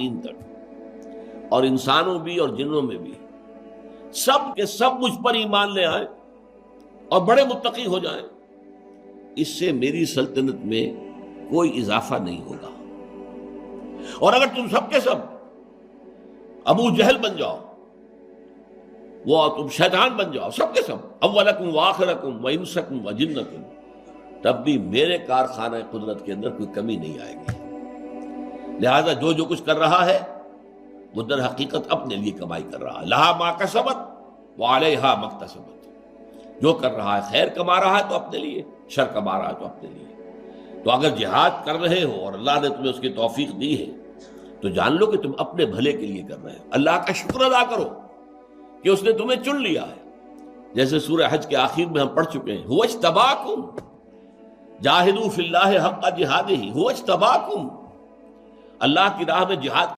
زمین تک، اور انسانوں بھی اور جنوں میں بھی، سب کے سب مجھ پر ایمان لے آئیں اور بڑے متقی ہو جائیں، اس سے میری سلطنت میں کوئی اضافہ نہیں ہوگا۔ اور اگر تم سب کے سب ابو جہل بن جاؤ، وہ تم شیطان بن جاؤ، سب کے سب، اولکم وآخرکم وانسکم وجنکم، تب بھی میرے کارخانہ قدرت کے اندر کوئی کمی نہیں آئے گی۔ لہذا جو کچھ کر رہا ہے وہ در حقیقت اپنے لیے کمائی کر رہا ہے، لہا ما کسبت وعلیہا ما اکتسبت، جو کر رہا ہے خیر کما رہا ہے تو اپنے لیے، شر کما رہا ہے تو اپنے لیے۔ تو اگر جہاد کر رہے ہو اور اللہ نے تمہیں اس کی توفیق دی ہے تو جان لو کہ تم اپنے بھلے کے لیے کر رہے ہو، اللہ کا شکر ادا کرو کہ اس نے تمہیں چن لیا ہے۔ جیسے سورہ حج کے آخر میں ہم پڑھ چکے ہیں، هو اجتباکم جاہدوا فی اللہ حق جہادہ، هو اجتباکم، اللہ کی راہ میں جہاد